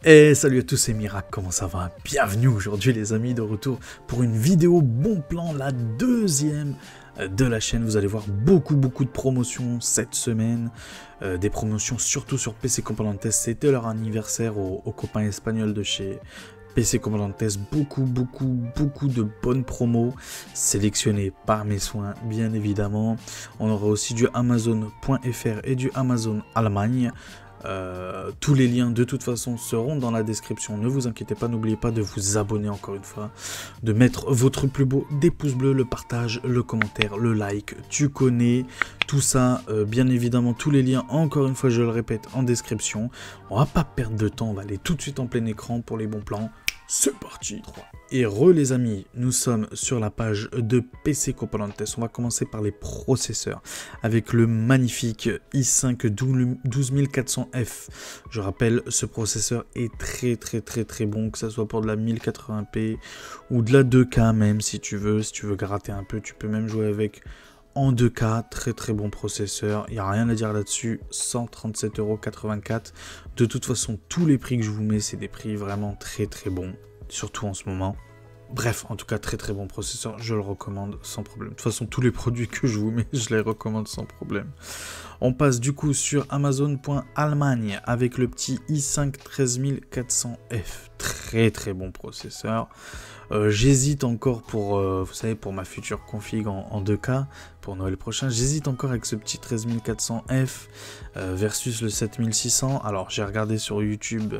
Et salut à tous, c'est Mirac, comment ça va? Bienvenue aujourd'hui les amis, de retour pour une vidéo bon plan, la deuxième de la chaîne. Vous allez voir beaucoup de promotions cette semaine, des promotions surtout sur PC Componentes. C'était leur anniversaire aux copains espagnols de chez PC Componentes. Beaucoup de bonnes promos sélectionnées par mes soins, bien évidemment. On aura aussi du Amazon.fr et du Amazon Allemagne. Tous les liens de toute façon seront dans la description, ne vous inquiétez pas, n'oubliez pas de vous abonner encore une fois, de mettre votre plus beau des pouces bleus, le partage, le commentaire, le like, tu connais tout ça, bien évidemment tous les liens, encore une fois je le répète, en description. On va pas perdre de temps, on va aller tout de suite en plein écran pour les bons plans. C'est parti. Et les amis, nous sommes sur la page de PC Componentes. On va commencer par les processeurs avec le magnifique i5 12400F. Je rappelle, ce processeur est très bon, que ce soit pour de la 1080p ou de la 2K même si tu veux gratter un peu, tu peux même jouer avec en 2K, très bon processeur, il n'y a rien à dire là-dessus, 137,84 €. De toute façon, tous les prix que je vous mets, c'est des prix vraiment très bons, surtout en ce moment. Bref, en tout cas, très bon processeur, je le recommande sans problème. De toute façon, tous les produits que je vous mets, je les recommande sans problème. On passe du coup sur Amazon.Allemagne avec le petit i5 13400F, très bon processeur. J'hésite encore pour, vous savez, pour ma future config en 2K, pour Noël prochain, j'hésite encore avec ce petit 13400F versus le 7600. Alors, j'ai regardé sur YouTube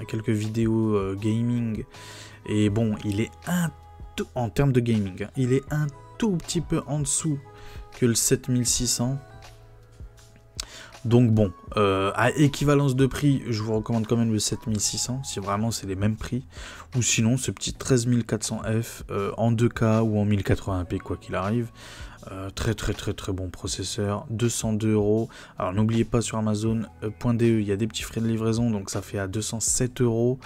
quelques vidéos gaming, et bon, il est en termes de gaming, hein, il est un tout petit peu en dessous que le 7600. Donc bon, à équivalence de prix, je vous recommande quand même le 7600, si vraiment c'est les mêmes prix. Ou sinon, ce petit 13400F en 2K ou en 1080p, quoi qu'il arrive. Très bon processeur, 202 €. Alors n'oubliez pas, sur Amazon.de, il y a des petits frais de livraison, donc ça fait à 207 €.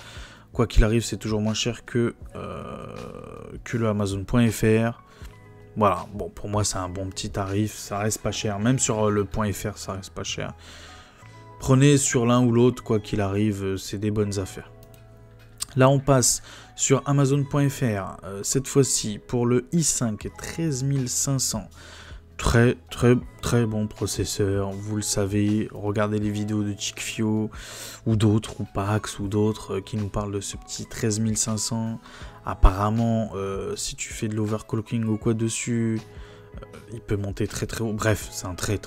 Quoi qu'il arrive, c'est toujours moins cher que le Amazon.fr. Voilà, bon, pour moi c'est un bon petit tarif, ça reste pas cher, même sur le .fr ça reste pas cher. Prenez sur l'un ou l'autre, quoi qu'il arrive, c'est des bonnes affaires. Là on passe sur Amazon.fr, cette fois-ci pour le i5 13500. Très bon processeur, vous le savez, regardez les vidéos de Chickfio ou d'autres, ou Pax ou d'autres qui nous parlent de ce petit 13500. Apparemment, si tu fais de l'overclocking ou quoi dessus, il peut monter très haut. Bref, c'est un très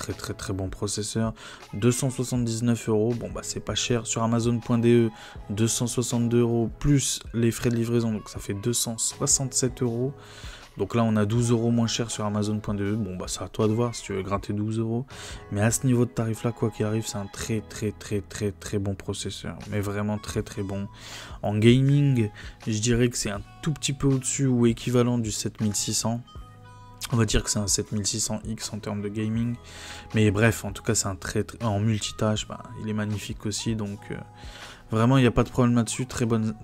bon processeur. 279 €, bon bah c'est pas cher. Sur Amazon.de, 262 € plus les frais de livraison, donc ça fait 267 €. Donc là, on a 12 € moins cher sur Amazon.de. Bon, bah, c'est à toi de voir si tu veux gratter 12 €. Mais à ce niveau de tarif-là, quoi qu'il arrive, c'est un très bon processeur. Mais vraiment très bon. En gaming, je dirais que c'est un tout petit peu au-dessus ou équivalent du 7600. On va dire que c'est un 7600X en termes de gaming. Mais bref, en tout cas, c'est un en multitâche, bah, il est magnifique aussi. Donc, vraiment, il n'y a pas de problème là-dessus. Très bonne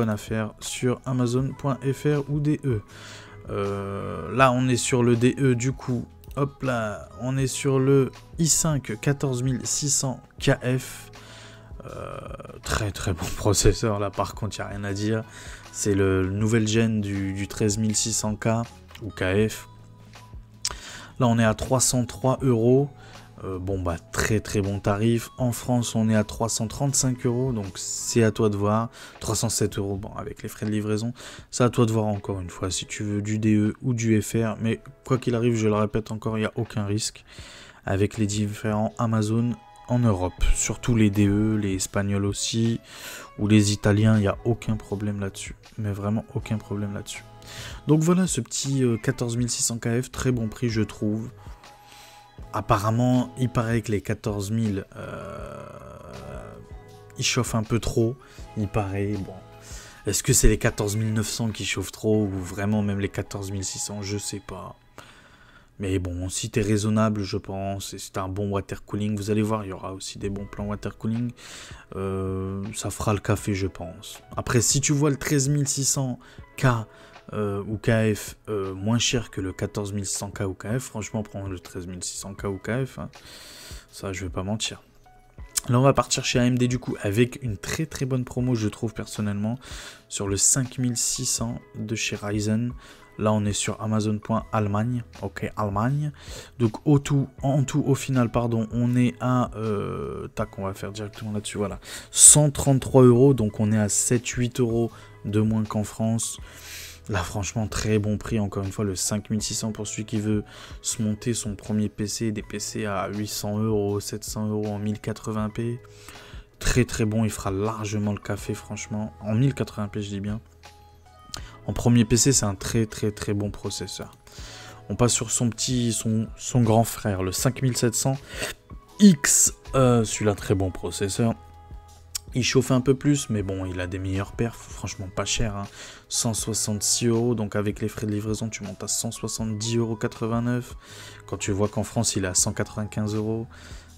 affaire sur Amazon.fr ou DE. Là on est sur le DE du coup, hop là, on est sur le i5 14600KF, très bon processeur là, par contre il n'y a rien à dire, c'est le nouvelle gen du 13600K ou KF. Là on est à 303 €. Bon bah très bon tarif. En France on est à 335 €, donc c'est à toi de voir. 307 €, bon avec les frais de livraison, c'est à toi de voir encore une fois si tu veux du DE ou du FR, mais quoi qu'il arrive, je le répète encore, il n'y a aucun risque avec les différents Amazon en Europe, surtout les DE, les Espagnols aussi, ou les Italiens, il n'y a aucun problème là-dessus, mais vraiment aucun problème là-dessus. Donc voilà ce petit 14600KF, très bon prix je trouve. Apparemment, il paraît que les 14000, ils chauffent un peu trop, il paraît, bon. Est-ce que c'est les 14900 qui chauffent trop, ou vraiment même les 14600, je sais pas. Mais bon, si t'es raisonnable, je pense, et si t'as un bon water cooling, vous allez voir, il y aura aussi des bons plans water cooling, ça fera le café, je pense. Après, si tu vois le 13600K, ou KF moins cher que le 14600K ou KF, franchement prends le 13600K ou KF, hein. Ça je vais pas mentir. Là, on va partir chez AMD du coup avec une très très bonne promo, je trouve personnellement, sur le 5600 de chez Ryzen. Là, on est sur Amazon.Allemagne, ok, Allemagne. Donc, en tout, au final, pardon, on est à, tac, on va faire directement là-dessus, voilà, 133 €, donc on est à 7-8 € de moins qu'en France. Là, franchement, très bon prix, encore une fois, le 5600 pour celui qui veut se monter son premier PC, des PC à 800 €, 700 € en 1080p. Très très bon, il fera largement le café, franchement, en 1080p, je dis bien. En premier PC, c'est un très très très bon processeur. On passe sur son grand frère, le 5700X. Celui-là, très bon processeur. Il chauffe un peu plus, mais bon, il a des meilleurs perfs, franchement pas cher. Hein. 166 €, donc avec les frais de livraison, tu montes à 170,89 €. Quand tu vois qu'en France, il est à 195 €.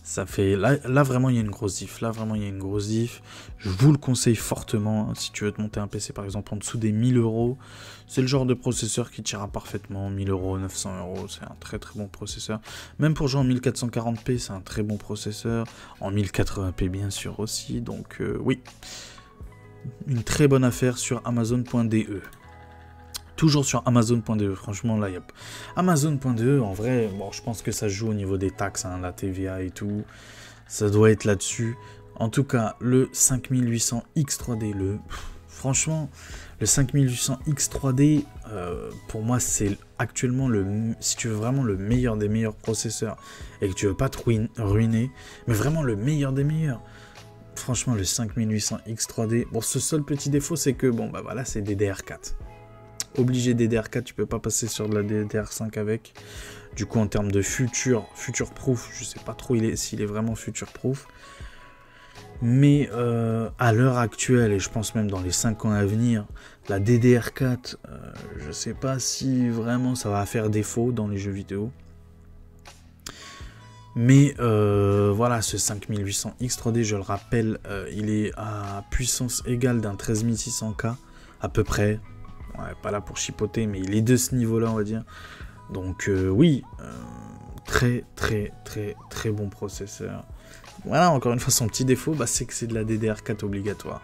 Ça fait... Là, vraiment, il y a une grosse diff. Là, vraiment, il y a une grosse diff. Je vous le conseille fortement. Hein, si tu veux te monter un PC, par exemple, en dessous des 1000 €. C'est le genre de processeur qui tirera parfaitement. 1000 €, 900 €. C'est un très, très bon processeur. Même pour jouer en 1440p, c'est un très bon processeur. En 1080p, bien sûr, aussi. Donc, oui. Une très bonne affaire sur Amazon.de. Toujours sur Amazon.de, franchement, là, il y a... Amazon.de, en vrai, bon, je pense que ça joue au niveau des taxes, hein, la TVA et tout. Ça doit être là-dessus. En tout cas, le 5800X3D, franchement, le 5800X3D, pour moi, c'est actuellement, si tu veux vraiment le meilleur des meilleurs processeurs et que tu veux pas te ruiner, mais vraiment le meilleur des meilleurs. Franchement, le 5800X3D, bon, ce seul petit défaut, c'est que, bon, bah voilà, c'est DDR4. Obligé DDR4, tu peux pas passer sur de la DDR5 avec. Du coup, en termes de future proof, je sais pas trop s'il est vraiment future proof. Mais à l'heure actuelle, et je pense même dans les 5 ans à venir, la DDR4, je sais pas si vraiment ça va faire défaut dans les jeux vidéo. Mais voilà, ce 5800X3D, je le rappelle, il est à puissance égale d'un 13600K, à peu près. Ouais, pas là pour chipoter, mais il est de ce niveau-là, on va dire. Donc oui, très très très très bon processeur. Voilà, encore une fois, son petit défaut, bah, c'est que c'est de la DDR4 obligatoire.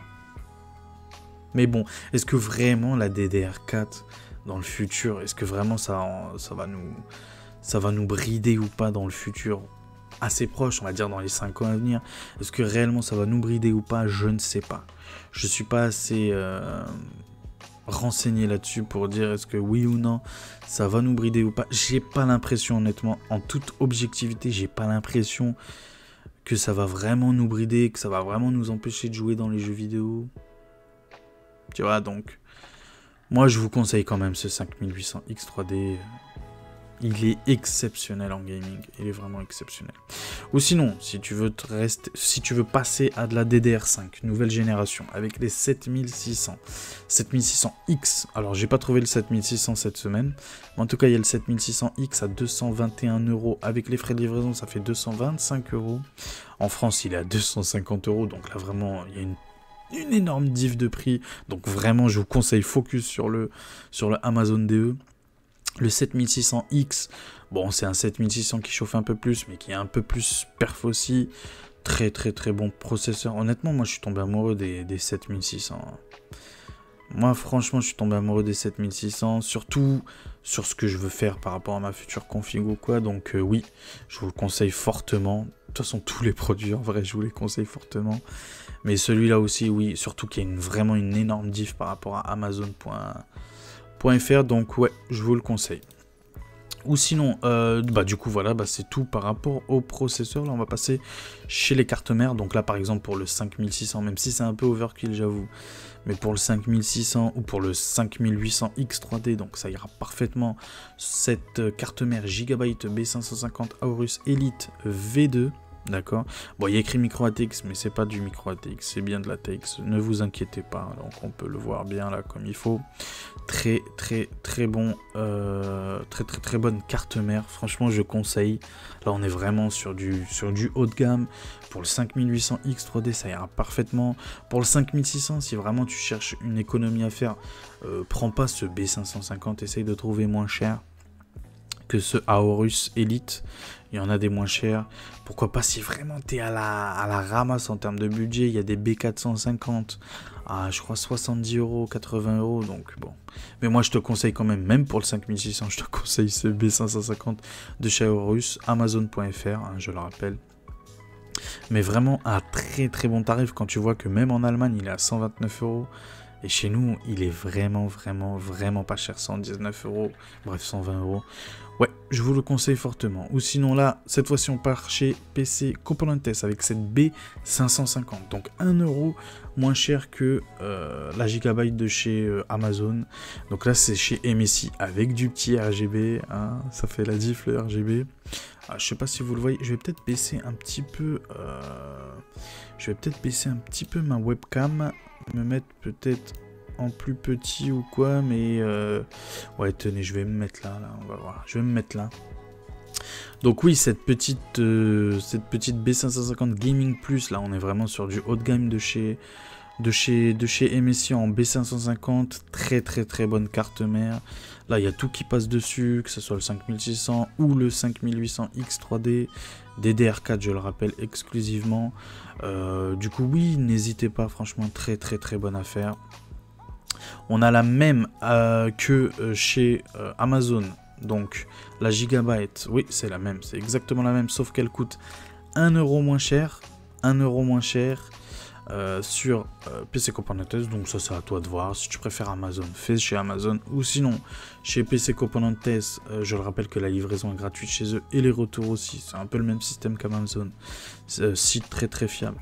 Mais bon, est-ce que vraiment la DDR4, dans le futur, est-ce que vraiment ça va nous brider ou pas dans le futur assez proche, on va dire dans les 5 ans à venir? Est-ce que réellement ça va nous brider ou pas? Je ne sais pas. Je suis pas assez... renseigné là-dessus pour dire est-ce que oui ou non ça va nous brider ou pas. J'ai pas l'impression, honnêtement, en toute objectivité, j'ai pas l'impression que ça va vraiment nous brider, que ça va vraiment nous empêcher de jouer dans les jeux vidéo. Tu vois, donc moi je vous conseille quand même ce 5800X3D. Il est exceptionnel en gaming, il est vraiment exceptionnel. Ou sinon, si tu veux passer à de la DDR5, nouvelle génération, avec les 7600X, alors j'ai pas trouvé le 7600 cette semaine, mais en tout cas il y a le 7600X à 221 €, avec les frais de livraison ça fait 225 €. En France il est à 250 €, donc là vraiment il y a une énorme diff de prix, donc vraiment je vous conseille focus sur le Amazon DE. Le 7600X, bon c'est un 7600 qui chauffe un peu plus, mais qui est un peu plus perf aussi. Très très très bon processeur. Honnêtement, moi je suis tombé amoureux des 7600. Moi franchement je suis tombé amoureux des 7600, surtout sur ce que je veux faire par rapport à ma future config ou quoi. Donc oui, je vous le conseille fortement. De toute façon tous les produits en vrai je vous les conseille fortement. Mais celui-là aussi oui, surtout qu'il y a vraiment une énorme diff par rapport à Amazon.fr, donc ouais, je vous le conseille. Ou sinon, du coup voilà, c'est tout par rapport au processeur. Là on va passer chez les cartes mères. Donc là par exemple pour le 5600, même si c'est un peu overkill j'avoue, mais pour le 5600 ou pour le 5800X3D, donc ça ira parfaitement. Cette carte mère Gigabyte B550 Aorus Elite V2. D'accord. Bon, il y a écrit micro ATX, mais c'est pas du micro ATX, c'est bien de la TX. Ne vous inquiétez pas. Donc on peut le voir bien là comme il faut. Très très très bon, très bonne carte mère. Franchement, je conseille. Là, on est vraiment sur du haut de gamme. Pour le 5800X3D, ça ira parfaitement. Pour le 5600, si vraiment tu cherches une économie à faire, prends pas ce B550. Essaye de trouver moins cher que ce Aorus Elite. Il y en a des moins chers. Pourquoi pas si vraiment tu es à la ramasse en termes de budget. Il y a des B450 à, je crois, 70 €, 80 €. Donc bon. Mais moi, je te conseille quand même pour le 5600, je te conseille ce B550 de chez Aorus, Amazon.fr, hein, je le rappelle. Mais vraiment à très très bon tarif quand tu vois que même en Allemagne, il est à 129 €. Et chez nous, il est vraiment pas cher, 119 €, bref 120 €. Ouais, je vous le conseille fortement. Ou sinon là, cette fois-ci on part chez PC Componentes avec cette B550. Donc 1 € moins cher que la Gigabyte de chez Amazon. Donc là c'est chez MSI avec du petit RGB. Hein, ça fait la diff le RGB. Ah, je sais pas si vous le voyez, je vais peut-être baisser un petit peu... ma webcam. Me mettre peut-être en plus petit ou quoi, mais ouais, tenez, je vais me mettre là, on va voir, je vais me mettre là. Donc oui, cette petite B550 Gaming Plus, là, on est vraiment sur du haut de gamme de chez MSI en B550, très bonne carte mère. Là, il y a tout qui passe dessus, que ce soit le 5600 ou le 5800X 3D, DDR4, je le rappelle, exclusivement. Du coup, oui, n'hésitez pas, franchement, très bonne affaire. On a la même que chez Amazon, donc la Gigabyte, oui, c'est la même, c'est exactement la même, sauf qu'elle coûte 1 € moins cher, 1 € moins cher. Sur PC Componentes, donc ça c'est à toi de voir. Si tu préfères Amazon, fais chez Amazon, ou sinon chez PC Componentes, je le rappelle que la livraison est gratuite chez eux et les retours aussi, c'est un peu le même système qu'Amazon, site très fiable.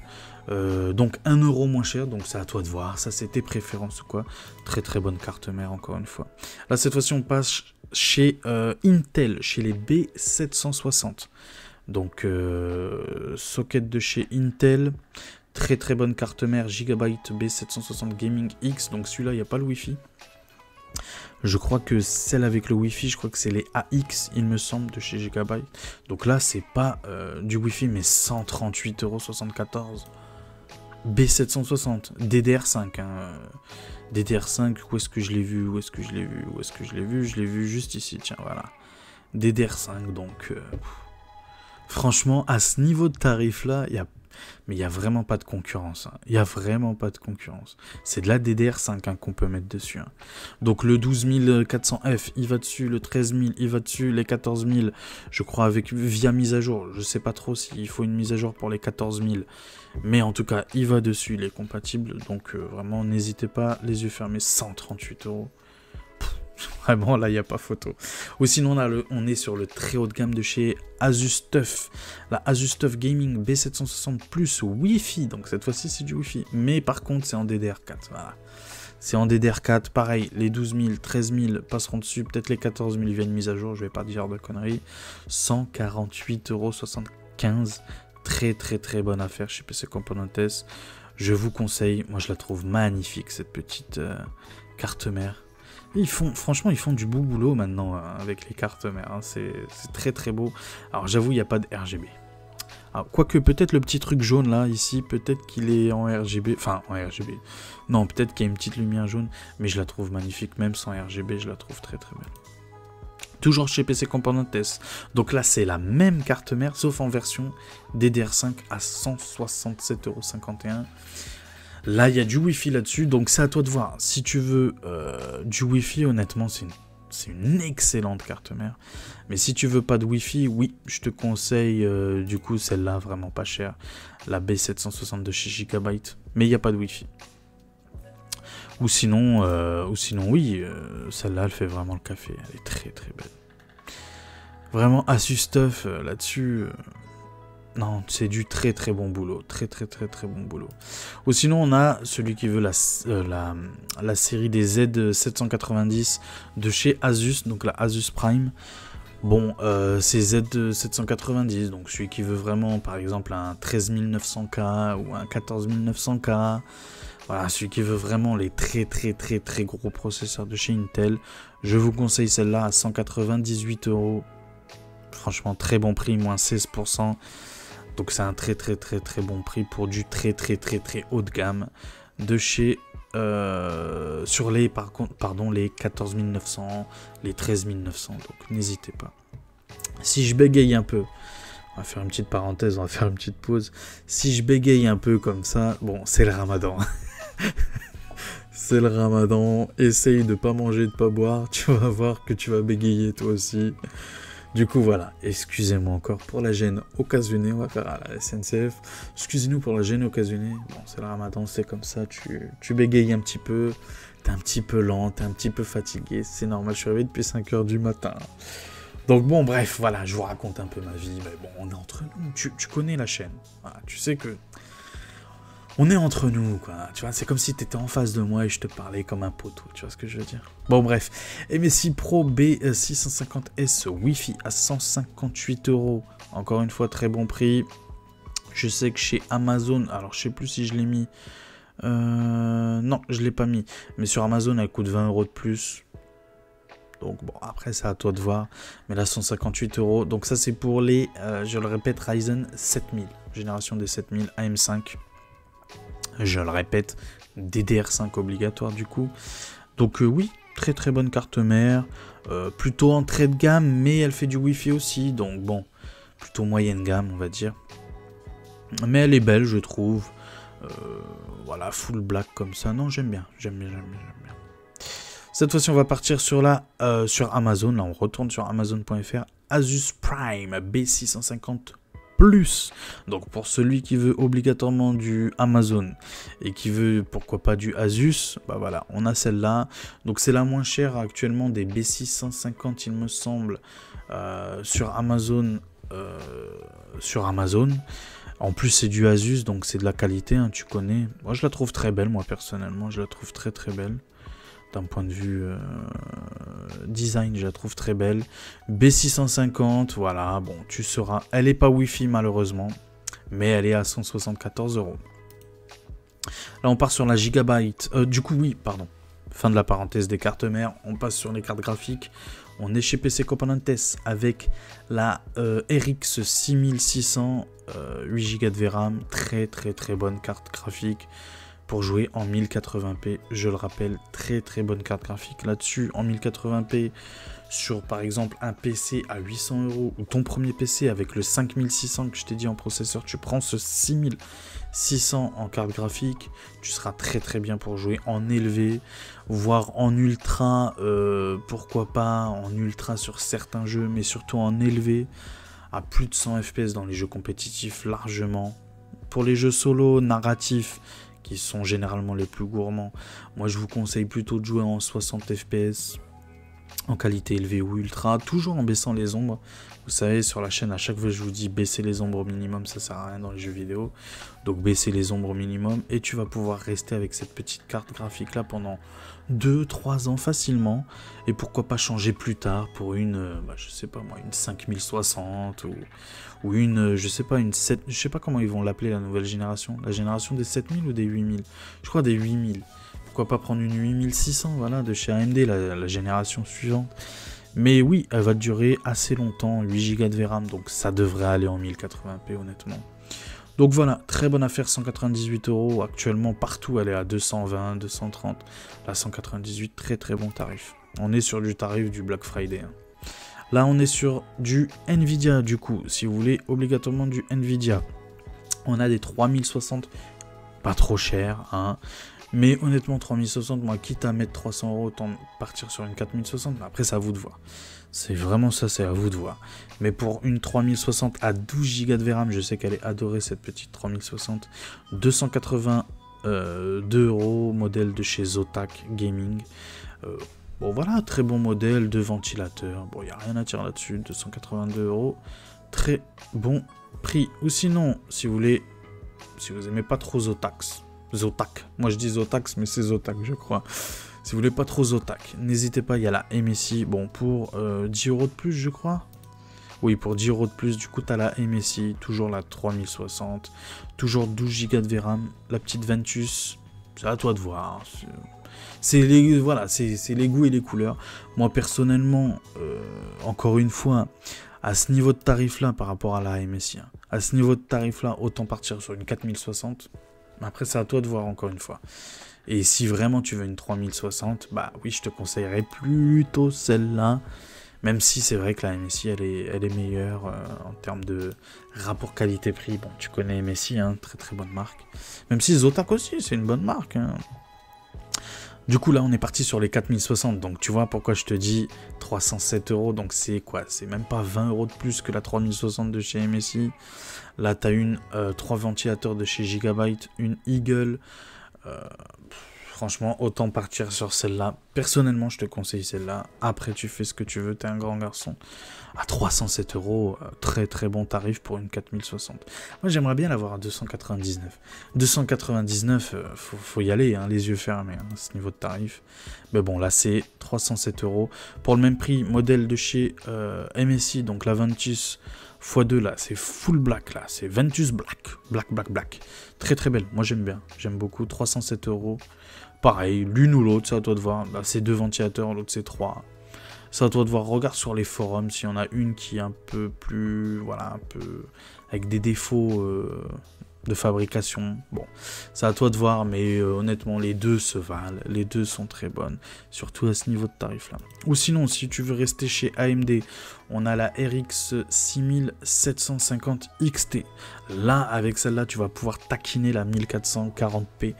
Donc 1 € moins cher, donc c'est à toi de voir, ça c'est tes préférences ou quoi. Très bonne carte mère encore une fois. Là cette fois-ci on passe chez Intel, chez les B760, donc socket de chez Intel. Très bonne carte mère, Gigabyte B760 Gaming X, donc celui-là, il n'y a pas le Wi-Fi. Je crois que celle avec le Wi-Fi, je crois que c'est les AX, il me semble, de chez Gigabyte. Donc là, c'est pas du Wi-Fi, mais 138,74 €. B760, DDR5. Hein. DDR5, où est-ce que je l'ai vu? Je l'ai vu juste ici, tiens, voilà. DDR5, donc... franchement, à ce niveau de tarif-là, il y a... Mais il n'y a vraiment pas de concurrence. Hein. Il n'y a vraiment pas de concurrence. C'est de la DDR5 hein, qu'on peut mettre dessus. Hein. Donc le 12400F, il va dessus. Le 13000, il va dessus. Les 14000, je crois, via mise à jour. Je ne sais pas trop s'il faut une mise à jour pour les 14000. Mais en tout cas, il va dessus. Il est compatible. Donc vraiment, n'hésitez pas. Les yeux fermés, 138 €. Vraiment, là, il n'y a pas photo. Ou sinon, on est sur le très haut de gamme de chez Asus TUF. La Asus TUF Gaming B760 Plus Wi-Fi. Donc, cette fois-ci, c'est du Wi-Fi. Mais par contre, c'est en DDR4. Voilà. C'est en DDR4. Pareil, les 12000, 13000 passeront dessus. Peut-être les 14000 viennent mise à jour. Je vais pas dire de conneries. 148,75 €. Très bonne affaire chez PC Componentes. Je vous conseille. Moi, je la trouve magnifique, cette petite carte mère. Franchement, ils font du beau boulot maintenant hein, avec les cartes mères. Hein, c'est très beau. Alors, j'avoue, il n'y a pas de RGB. Alors, quoique, peut-être le petit truc jaune là, ici, peut-être qu'il est en RGB. Enfin, en RGB. Non, peut-être qu'il y a une petite lumière jaune. Mais je la trouve magnifique. Même sans RGB, je la trouve très belle. Toujours chez PC Componentes. Donc là, c'est la même carte mère, sauf en version DDR5 à 167,51 €. Là, il y a du Wi-Fi là-dessus, donc c'est à toi de voir. Si tu veux du Wi-Fi, honnêtement, c'est une excellente carte mère. Mais si tu veux pas de Wi-Fi, oui, je te conseille du coup celle-là, vraiment pas chère. La B760 de chez Gigabyte. Mais il n'y a pas de Wi-Fi. Ou sinon oui, celle-là, elle fait vraiment le café. Elle est très belle. Vraiment, Asus TUF là-dessus... non, c'est du très bon boulot. Très bon boulot. Ou sinon, on a celui qui veut la série des Z790 de chez Asus, donc la Asus Prime. Bon, c'est Z790, donc celui qui veut vraiment, par exemple, un 13900K ou un 14900K. Voilà, celui qui veut vraiment les très gros processeurs de chez Intel. Je vous conseille celle-là à 198 €. Franchement, très bon prix, moins 16%. Donc c'est un très bon prix pour du très haut de gamme de chez sur les les 14900, les 13900, donc n'hésitez pas. Si je bégaye un peu, on va faire une petite parenthèse, on va faire une petite pause. Si je bégaye un peu comme ça, bon, c'est le ramadan. C'est le ramadan, essaye de pas manger, de pas boire, tu vas voir que tu vas bégayer toi aussi. Du coup voilà, excusez-moi encore pour la gêne occasionnée, on va faire à la SNCF. Excusez-nous pour la gêne occasionnée, bon c'est le ramadan, c'est comme ça, tu bégayes un petit peu, t'es un petit peu lent, t'es un petit peu fatigué, c'est normal, je suis réveillé depuis 5 h du matin. Donc bon bref, voilà, je vous raconte un peu ma vie, mais bon on est entre nous, tu connais la chaîne, voilà, tu sais que... On est entre nous, quoi, tu vois, c'est comme si tu étais en face de moi et je te parlais comme un poteau, tu vois ce que je veux dire. Bon, bref, MSI Pro B650S Wi-Fi à 158 €, encore une fois, très bon prix. Je sais que chez Amazon, alors je sais plus si je l'ai mis, non, je l'ai pas mis, mais sur Amazon, elle coûte 20 € de plus. Donc bon, après, c'est à toi de voir, mais là, 158 €, donc ça, c'est pour les, je le répète, Ryzen 7000, génération des 7000 AM5. Je le répète, DDR5 obligatoire du coup. Donc oui, très très bonne carte mère. Plutôt entrée de gamme, mais elle fait du Wi-Fi aussi. Donc bon, plutôt moyenne gamme on va dire. Mais elle est belle je trouve. Voilà, full black comme ça. Non, j'aime bien, j'aime bien. Cette fois-ci on va partir sur Amazon. Là on retourne sur Amazon.fr. Asus Prime B650 Plus. Donc pour celui qui veut obligatoirement du Amazon et qui veut pourquoi pas du Asus, bah voilà, on a celle-là. Donc c'est la moins chère actuellement des B650 il me semble sur Amazon. En plus c'est du Asus donc c'est de la qualité, hein, tu connais. Moi je la trouve très belle, moi personnellement je la trouve très très belle. D'un point de vue design, je la trouve très belle. B650, voilà, bon, tu sauras. Elle n'est pas Wi-Fi malheureusement, mais elle est à 174 €. Là, on part sur la Gigabyte. Du coup, oui, pardon. Fin de la parenthèse des cartes mères. On passe sur les cartes graphiques. On est chez PC Componentes avec la RX 6600, 8 Go de VRAM. Très, très, très bonne carte graphique. Pour jouer en 1080p, je le rappelle, très très bonne carte graphique là-dessus, en 1080p, sur par exemple un PC à 800 € ou ton premier PC avec le 5600 que je t'ai dit en processeur, tu prends ce 6600 en carte graphique, tu seras très très bien pour jouer en élevé, voire en ultra, pourquoi pas en ultra sur certains jeux, mais surtout en élevé, à plus de 100 FPS dans les jeux compétitifs largement. Pour les jeux solo narratifs, qui sont généralement les plus gourmands, moi je vous conseille plutôt de jouer en 60 FPS, en qualité élevée ou ultra, toujours en baissant les ombres. Vous savez, sur la chaîne, à chaque fois je vous dis baisser les ombres au minimum, ça sert à rien dans les jeux vidéo. Donc baisser les ombres au minimum et tu vas pouvoir rester avec cette petite carte graphique là pendant 2-3 ans facilement. Et pourquoi pas changer plus tard pour une, je sais pas moi, une 5060 ou une, je sais pas, une 7, je sais pas comment ils vont l'appeler la nouvelle génération. La génération des 7000 ou des 8000? Je crois des 8000. Pourquoi pas prendre une 8600, voilà, de chez AMD, la génération suivante. Mais oui, elle va durer assez longtemps, 8 Go de VRAM, donc ça devrait aller en 1080p honnêtement. Donc voilà, très bonne affaire, 198 €. Actuellement, partout, elle est à 220, 230. La 198, très très bon tarif. On est sur du tarif du Black Friday. Hein. Là, on est sur du Nvidia, du coup. Si vous voulez obligatoirement du Nvidia, on a des 3060, pas trop cher, hein. Mais honnêtement, 3060, moi, quitte à mettre 300 €, autant partir sur une 4060. Mais après, c'est à vous de voir. C'est vraiment ça, c'est à vous de voir. Mais pour une 3060 à 12 Go de VRAM, je sais qu'elle est adorée, cette petite 3060. 282 €, modèle de chez Zotac Gaming. Bon, voilà, très bon modèle de ventilateur. Bon, il n'y a rien à dire là-dessus. 282 €. Très bon prix. Ou sinon, si vous voulez, si vous aimez pas trop Zotac. Moi je dis Zotac, mais c'est Zotac, je crois. Si vous voulez pas trop Zotac, n'hésitez pas, il y a la MSI. Bon, pour 10 € de plus, je crois. Oui, pour 10 € de plus, du coup, tu as la MSI, toujours la 3060, toujours 12 Go de VRAM, la petite Ventus. C'est à toi de voir. C'est les, voilà, c'est les goûts et les couleurs. Moi, personnellement, encore une fois, à ce niveau de tarif-là, par rapport à la MSI, hein, à ce niveau de tarif-là, autant partir sur une 4060. Après, c'est à toi de voir encore une fois. Et si vraiment tu veux une 3060, bah oui, je te conseillerais plutôt celle-là. Même si c'est vrai que la MSI, elle est meilleure en termes de rapport qualité-prix. Bon, tu connais MSI, hein, très très bonne marque. Même si Zotac aussi, c'est une bonne marque. Hein. Du coup, là, on est parti sur les 4060. Donc, tu vois pourquoi je te dis 307 €. Donc, c'est quoi? C'est même pas 20 € de plus que la 3060 de chez MSI. Là, tu as 3 ventilateurs de chez Gigabyte, une Eagle. Franchement, autant partir sur celle-là. Personnellement, je te conseille celle-là. Après, tu fais ce que tu veux, t'es un grand garçon. À 307 €, très très bon tarif pour une 4060. Moi, j'aimerais bien l'avoir à 299. 299, faut y aller, hein, les yeux fermés, hein, à ce niveau de tarif. Mais bon, là, c'est 307 €. Pour le même prix, modèle de chez MSI, donc la Ventus x2, là, c'est full black, là. C'est Ventus Black. Black. Très très belle. Moi, j'aime bien. J'aime beaucoup. 307 €. Pareil, l'une ou l'autre, c'est à toi de voir. Là, c'est 2 ventilateurs, l'autre c'est 3. C'est à toi de voir. Regarde sur les forums s'il y en a une qui est un peu plus... Voilà, un peu... Avec des défauts de fabrication. Bon, c'est à toi de voir, mais honnêtement, les deux se valent. Les deux sont très bonnes, surtout à ce niveau de tarif-là. Ou sinon, si tu veux rester chez AMD, on a la RX 6750 XT. Là, avec celle-là, tu vas pouvoir taquiner la 1440p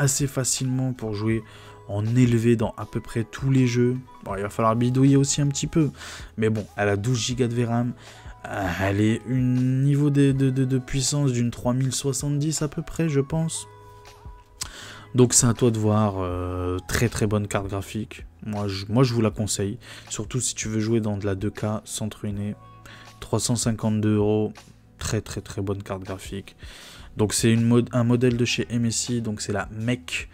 assez facilement pour jouer en élevé dans à peu près tous les jeux. Bon, il va falloir bidouiller aussi un petit peu, mais bon, elle a 12 Go de VRAM, elle est un niveau de puissance d'une 3070 à peu près, je pense. Donc c'est à toi de voir, très très bonne carte graphique. Moi je vous la conseille, surtout si tu veux jouer dans de la 2K sans te ruiner. 352 €, très très très bonne carte graphique. Donc c'est un modèle de chez MSI, donc c'est la MEC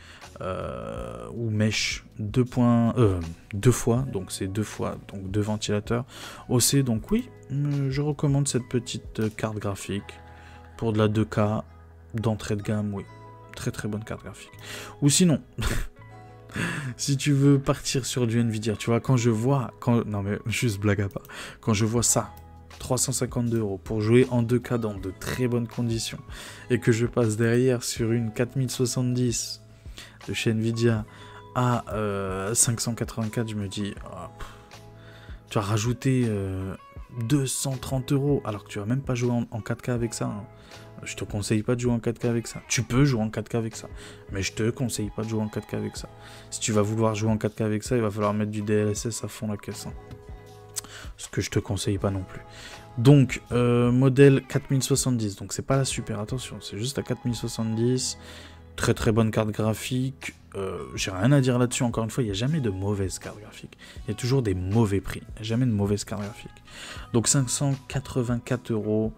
ou Mesh 2 fois, donc c'est 2 fois, donc 2 ventilateurs OC. Donc oui, je recommande cette petite carte graphique pour de la 2K d'entrée de gamme, oui. Très très bonne carte graphique. Ou sinon, si tu veux partir sur du Nvidia, tu vois, non mais juste blague à part, quand je vois ça, 352 € pour jouer en 2K dans de très bonnes conditions, et que je passe derrière sur une 4070 de chez Nvidia à 584, je me dis, oh, tu as rajouté 230 € alors que tu vas même pas jouer en 4K avec ça. Hein. Je te conseille pas de jouer en 4K avec ça. Tu peux jouer en 4K avec ça, mais je te conseille pas de jouer en 4K avec ça. Si tu vas vouloir jouer en 4K avec ça, il va falloir mettre du DLSS à fond la caisse. Hein. Ce que je te conseille pas non plus. Donc, modèle 4070. Donc, c'est pas la super, attention, c'est juste la 4070. Très très bonne carte graphique. J'ai rien à dire là-dessus. Encore une fois, il n'y a jamais de mauvaise carte graphique. Il y a toujours des mauvais prix. Il n'y a jamais de mauvaise carte graphique. Donc, 584 €.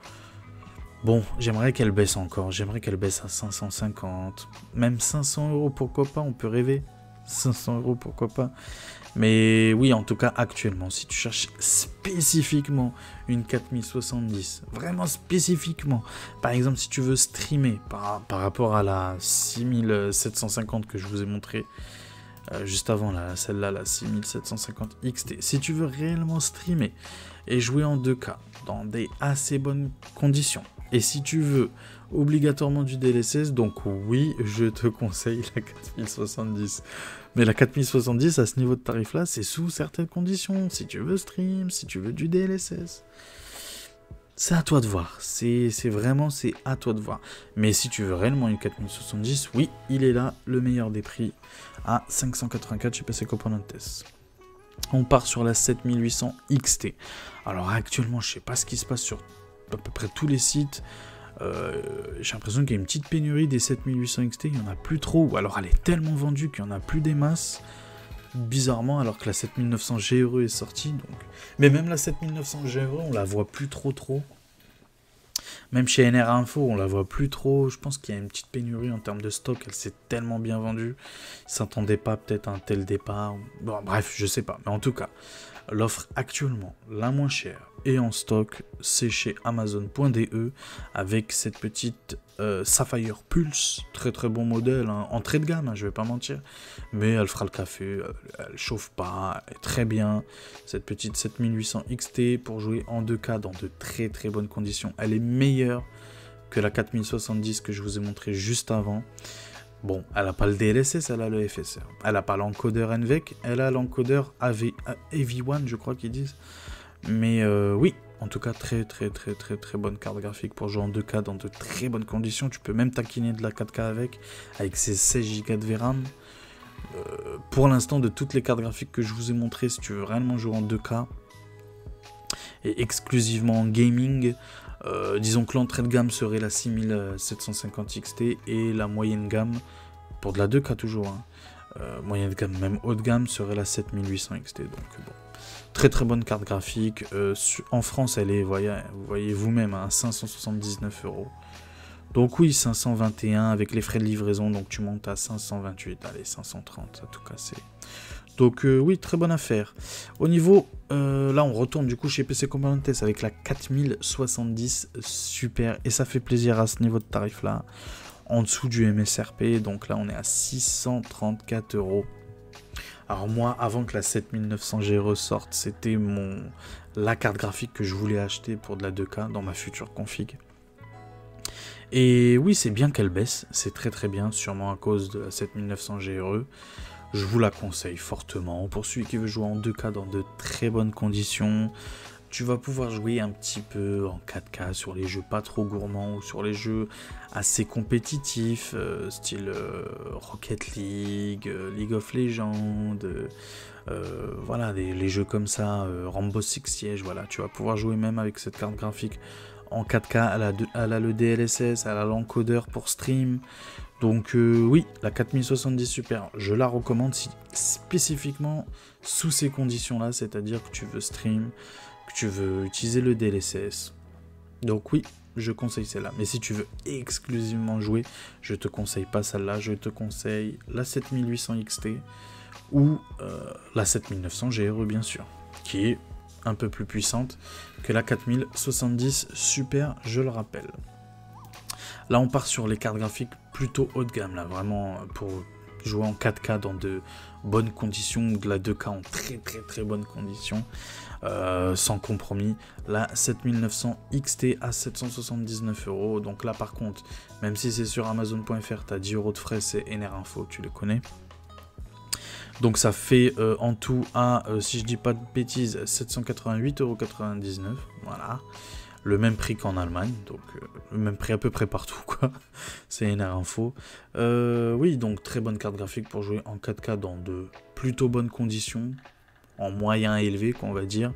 Bon, j'aimerais qu'elle baisse encore. J'aimerais qu'elle baisse à 550. Même 500 €, pourquoi pas, on peut rêver. 500 €, pourquoi pas. Mais oui, en tout cas, actuellement, si tu cherches spécifiquement une 4070, vraiment spécifiquement, par exemple, si tu veux streamer par rapport à la 6750 que je vous ai montré juste avant, celle-là, la 6750 XT, si tu veux réellement streamer et jouer en 2K dans des assez bonnes conditions, et si tu veux obligatoirement du DLSS, donc oui, je te conseille la 4070. Mais la 4070, à ce niveau de tarif-là, c'est sous certaines conditions. Si tu veux stream, si tu veux du DLSS. C'est à toi de voir. C'est à toi de voir. Mais si tu veux réellement une 4070, oui, il est là, le meilleur des prix, à 584 chez PC Componentes. On part sur la 7800 XT. Alors actuellement, je sais pas ce qui se passe sur à peu près tous les sites. J'ai l'impression qu'il y a une petite pénurie des 7800 XT, il n'y en a plus trop, ou alors elle est tellement vendue qu'il n'y en a plus des masses, bizarrement, alors que la 7900 GRE est sortie, donc... mais même la 7900 GRE, on la voit plus trop, même chez NR Info, on la voit plus trop, je pense qu'il y a une petite pénurie en termes de stock, elle s'est tellement bien vendue, ils s'attendaient pas peut-être à un tel départ, bon, bref, je sais pas, mais en tout cas, l'offre actuellement la moins chère et en stock, c'est chez Amazon.de avec cette petite Sapphire Pulse, très très bon modèle, hein, entrée de gamme, hein, je vais pas mentir, mais elle fera le café, elle chauffe pas, elle est très bien, cette petite 7800 XT pour jouer en 2K dans de très très bonnes conditions, elle est meilleure que la 4070 que je vous ai montré juste avant. Bon, elle n'a pas le DLSS, elle a le FSR. Elle n'a pas l'encodeur NVEC, elle a l'encodeur AV1, je crois qu'ils disent. Mais oui, en tout cas, très bonne carte graphique pour jouer en 2K dans de très bonnes conditions. Tu peux même taquiner de la 4K avec ses 16 Go de VRAM. Pour l'instant, de toutes les cartes graphiques que je vous ai montrées, si tu veux réellement jouer en 2K, et exclusivement en gaming, disons que l'entrée de gamme serait la 6750 XT et la moyenne gamme, pour de la 2K toujours, hein, moyenne gamme, même haut de gamme, serait la 7800 XT. Donc bon, très bonne carte graphique. En France, elle est, vous voyez vous-même, à 579 €. Donc oui, 521 avec les frais de livraison, donc tu montes à 528, allez, 530 à tout casser. Donc oui, très bonne affaire. Au niveau, là on retourne du coup chez PC Componentes avec la 4070 Super, et ça fait plaisir à ce niveau de tarif là, en dessous du MSRP, donc là on est à 634 €. Alors moi, avant que la 7900G ressorte, c'était la carte graphique que je voulais acheter pour de la 2K dans ma future config. Et oui, c'est bien qu'elle baisse, c'est très bien, sûrement à cause de la 7900G RE. Je vous la conseille fortement. Pour celui qui veut jouer en 2K dans de très bonnes conditions, tu vas pouvoir jouer un petit peu en 4K sur les jeux pas trop gourmands ou sur les jeux assez compétitifs, style Rocket League, League of Legends, voilà, les jeux comme ça, Rainbow Six Siege, voilà, tu vas pouvoir jouer même avec cette carte graphique en 4K, elle a le DLSS, elle a l'encodeur pour stream. Donc oui, la 4070 Super, je la recommande spécifiquement sous ces conditions-là, c'est-à-dire que tu veux stream, que tu veux utiliser le DLSS. Donc oui, je conseille celle-là. Mais si tu veux exclusivement jouer, je te conseille pas celle-là, je te conseille la 7800 XT ou la 7900 GRE bien sûr, qui est un peu plus puissante que la 4070 Super, je le rappelle. Là on part sur les cartes graphiques plutôt haut de gamme, là vraiment pour jouer en 4K dans de bonnes conditions, ou de la 2K en très bonnes conditions, sans compromis. La 7900 XT à 779 €, donc là par contre, même si c'est sur Amazon.fr, tu as 10 € de frais, c'est Enerinfo, tu les connais. Donc ça fait en tout à, si je dis pas de bêtises, 788,99 €, voilà. Le même prix qu'en Allemagne, donc le même prix à peu près partout, quoi. C'est Enerinfo. Oui, donc très bonne carte graphique pour jouer en 4K dans de plutôt bonnes conditions, en moyen élevé, qu'on va dire.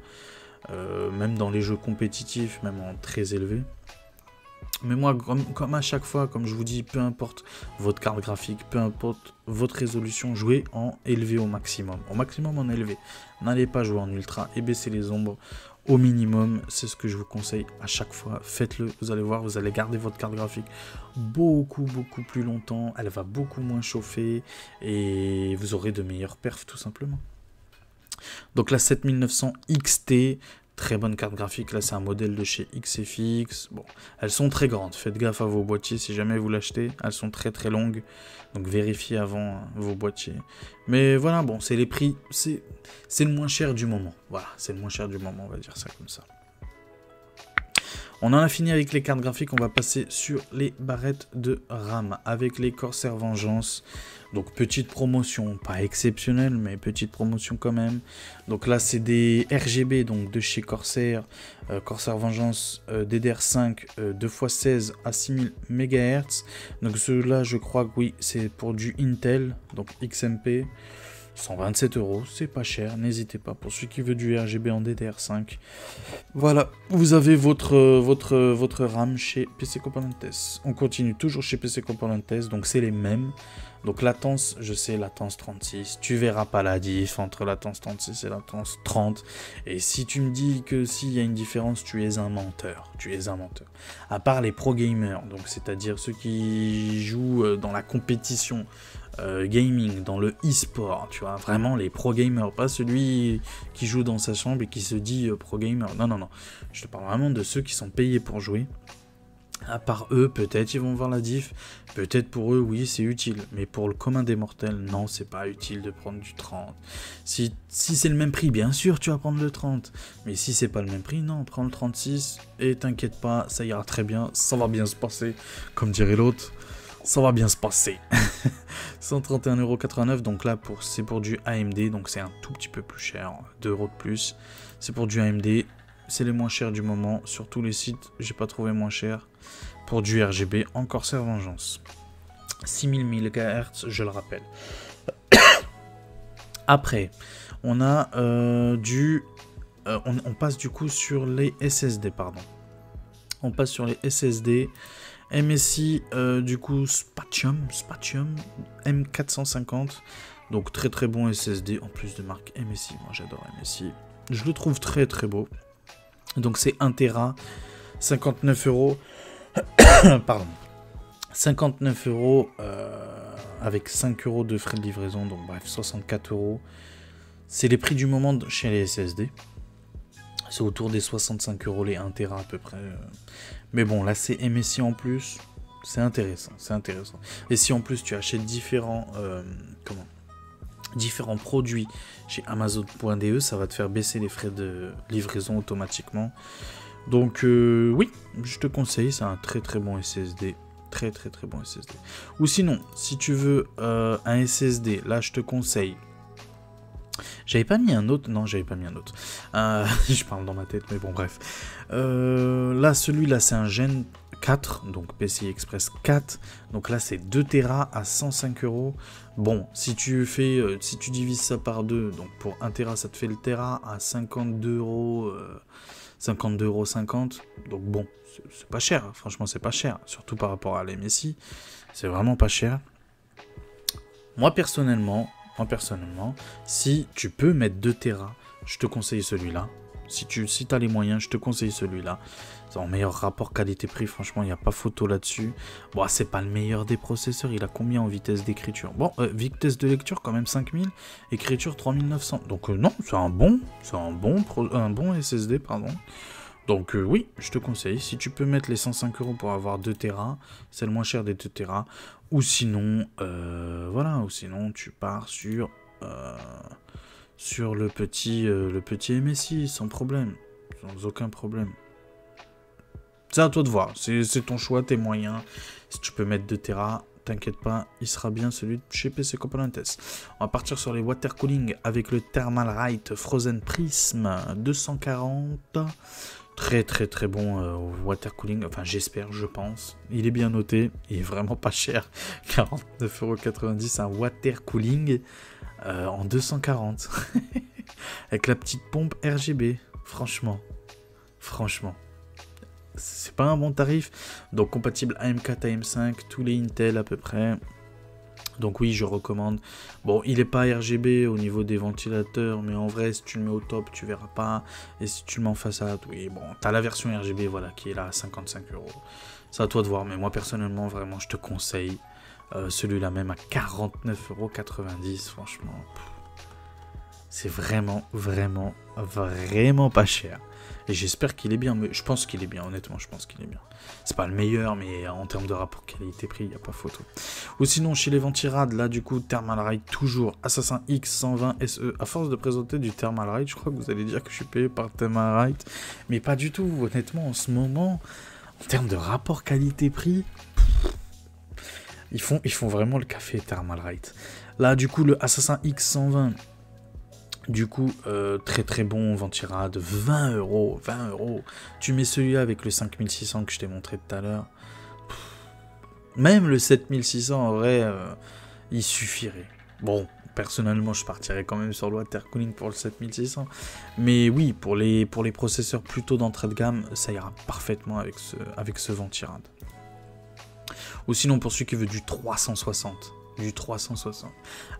Même dans les jeux compétitifs, même en très élevé. Mais moi, comme à chaque fois, comme je vous dis, peu importe votre carte graphique, peu importe votre résolution, jouez en élevé au maximum. Au maximum en élevé. N'allez pas jouer en ultra et baissez les ombres au minimum. C'est ce que je vous conseille à chaque fois. Faites-le, vous allez voir, vous allez garder votre carte graphique beaucoup plus longtemps. Elle va beaucoup moins chauffer et vous aurez de meilleures perfs tout simplement. Donc la 7900 XT, très bonne carte graphique, là c'est un modèle de chez XFX, bon, elles sont très grandes, faites gaffe à vos boîtiers si jamais vous l'achetez, elles sont très longues, donc vérifiez avant vos boîtiers. Mais voilà, bon, c'est les prix, c'est le moins cher du moment, voilà, c'est le moins cher du moment, on va dire ça comme ça. On en a fini avec les cartes graphiques, on va passer sur les barrettes de RAM avec les Corsair Vengeance. Donc petite promotion, pas exceptionnelle, mais petite promotion quand même. Donc là c'est des RGB donc de chez Corsair, Corsair Vengeance DDR5 2x16 à 6000 MHz. Donc ceux-là je crois que oui, c'est pour du Intel, donc XMP. 127 €, c'est pas cher, n'hésitez pas pour celui qui veut du RGB en DDR5. Voilà, vous avez votre RAM chez PC Componentes. On continue toujours chez PC Componentes, donc c'est les mêmes. Donc latence, je sais, latence 36, tu verras pas la diff entre latence 36 et latence 30. Et si tu me dis que s'il y a une différence, tu es un menteur, À part les pro gamers, donc c'est-à-dire ceux qui jouent dans la compétition, gaming, dans le e-sport, tu vois, vraiment les pro gamers, pas celui qui joue dans sa chambre et qui se dit pro gamer, non, je te parle vraiment de ceux qui sont payés pour jouer. À part eux, peut-être ils vont voir la diff, peut-être pour eux, oui, c'est utile, mais pour le commun des mortels, non, c'est pas utile de prendre du 30. Si c'est le même prix, bien sûr, tu vas prendre le 30, mais si c'est pas le même prix, non, prends le 36, et t'inquiète pas, ça ira très bien, ça va bien se passer, comme dirait l'autre. Ça va bien se passer. 131,89 €, donc là c'est pour du AMD, donc c'est un tout petit peu plus cher, 2 € de plus. C'est pour du AMD, c'est les moins chers du moment. Sur tous les sites, j'ai pas trouvé moins cher. Pour du RGB, en Corsair Vengeance. 6000 MHz, je le rappelle. Après, on a on passe du coup sur les SSD, pardon. On passe sur les SSD. MSI, du coup, Spatium M450. Donc très très bon SSD, en plus de marque MSI. Moi j'adore MSI. Je le trouve très très beau. Donc c'est 1 Tera, 59 €. Pardon. 59 € avec 5 € de frais de livraison. Donc bref, 64 €. C'est les prix du moment chez les SSD. C'est autour des 65 € les 1 Tera à peu près. Mais bon, là c'est MSI en plus. C'est intéressant, c'est intéressant. Et si en plus tu achètes différents produits chez Amazon.de, ça va te faire baisser les frais de livraison automatiquement. Donc oui, je te conseille, c'est un très très bon SSD. Très très très bon SSD. Ou sinon, si tu veux un SSD, là je te conseille. J'avais pas mis un autre. Non, j'avais pas mis un autre. Je parle dans ma tête, mais bon, bref. Là, celui-là, c'est un Gen 4, donc PCI Express 4. Donc là, c'est 2 Tera à 105 €. Bon, si tu divises ça par 2, donc pour 1 Tera, ça te fait le Tera à 52 €. 52,50 €. Donc bon, c'est pas cher. Franchement, c'est pas cher. Surtout par rapport à l'MSI. C'est vraiment pas cher. Moi, personnellement, si tu peux mettre 2 Tera, je te conseille celui-là. Si tu as les moyens, je te conseille celui-là. C'est en meilleur rapport qualité-prix, franchement, il n'y a pas photo là-dessus. Bon, c'est pas le meilleur des processeurs, il a combien en vitesse d'écriture? Bon, vitesse de lecture quand même 5000, écriture 3900. Donc non, c'est un bon SSD, pardon. Donc oui, je te conseille, si tu peux mettre les 105 € pour avoir 2 Tera, c'est le moins cher des 2 Tera. Ou sinon, voilà, ou sinon tu pars sur le petit MSI, sans problème, sans aucun problème. C'est à toi de voir, c'est ton choix, tes moyens. Si tu peux mettre 2 Tera, t'inquiète pas, il sera bien celui de chez PC Componentes. On va partir sur les water cooling avec le Thermalright Frozen Prism 240. Très très très bon water cooling, enfin j'espère, je pense. Il est bien noté, il est vraiment pas cher. 49,90 € un water cooling en 240. Avec la petite pompe RGB. Franchement. C'est pas un bon tarif. Donc compatible AM4, AM5, tous les Intel à peu près. Donc oui, je recommande. Bon, il n'est pas RGB au niveau des ventilateurs, mais en vrai, si tu le mets au top, tu verras pas. Et si tu le mets en façade, oui, bon, tu as la version RGB, voilà, qui est là à 55 €. C'est à toi de voir, mais moi, personnellement, vraiment, je te conseille celui-là même à 49,90 €, franchement. C'est vraiment pas cher. Et j'espère qu'il est bien, mais je pense qu'il est bien, honnêtement, je pense qu'il est bien. C'est pas le meilleur, mais en termes de rapport qualité-prix, il n'y a pas photo. Ou sinon, chez les ventirades, là, du coup, Thermalright, toujours, Assassin X120 SE. À force de présenter du Thermalright, je crois que vous allez dire que je suis payé par Thermalright. Mais pas du tout, honnêtement, en ce moment, en termes de rapport qualité-prix, ils font vraiment le café Thermalright. Là, du coup, le Assassin X120... Du coup, très très bon ventirade, 20 €. Tu mets celui-là avec le 5600 que je t'ai montré tout à l'heure. Même le 7600, en vrai, il suffirait. Bon, personnellement, je partirais quand même sur le water cooling pour le 7600. Mais oui, pour les processeurs plutôt d'entrée de gamme, ça ira parfaitement avec ce ventirade. Ou sinon, pour celui qui veut du 360.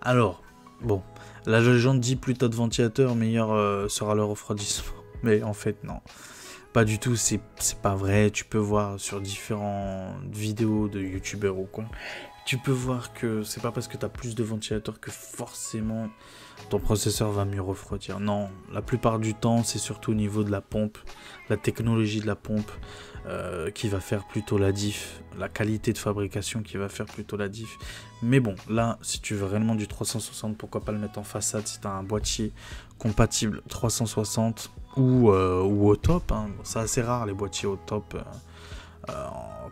Alors, bon... La légende dit plus t'as de ventilateur, meilleur sera le refroidissement. Mais en fait, non. Pas du tout, c'est pas vrai. Tu peux voir sur différentes vidéos de youtubeurs ou quoi. Tu peux voir que c'est pas parce que t'as plus de ventilateurs que forcément ton processeur va mieux refroidir. Non, la plupart du temps, c'est surtout au niveau de la pompe, la technologie de la pompe qui va faire plutôt la diff, la qualité de fabrication qui va faire plutôt la diff. Mais bon, là, si tu veux réellement du 360, pourquoi pas le mettre en façade si tu as un boîtier compatible 360 ou au top. Hein. C'est assez rare les boîtiers au top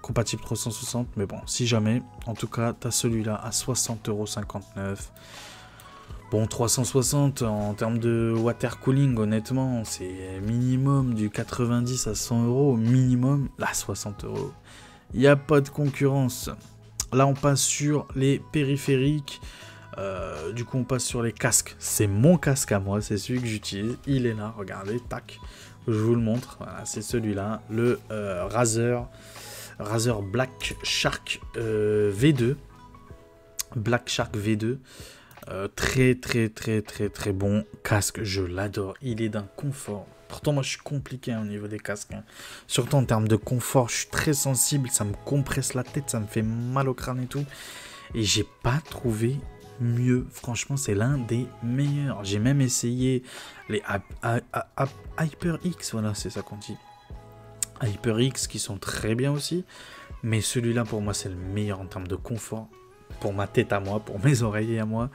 compatible 360, mais bon, si jamais, en tout cas, tu as celui-là à 60,59 €. Bon, 360 en termes de water cooling, honnêtement, c'est minimum du 90 à 100 €, minimum, là, 60 €. Il n'y a pas de concurrence. Là, on passe sur les périphériques. Du coup, on passe sur les casques. C'est mon casque à moi, c'est celui que j'utilise. Il est là, regardez, tac. Je vous le montre. Voilà, c'est celui-là, le Razer Black Shark V2. Black Shark V2. Très bon casque, je l'adore. Il est d'un confort. Pourtant, moi, je suis compliqué au niveau des casques. Surtout en termes de confort, je suis très sensible. Ça me compresse la tête, ça me fait mal au crâne et tout. Et j'ai pas trouvé mieux. Franchement, c'est l'un des meilleurs. J'ai même essayé les HyperX. Voilà, c'est ça qu'on dit. HyperX qui sont très bien aussi. Mais celui-là, pour moi, c'est le meilleur en termes de confort. Pour ma tête à moi, pour mes oreillers à moi,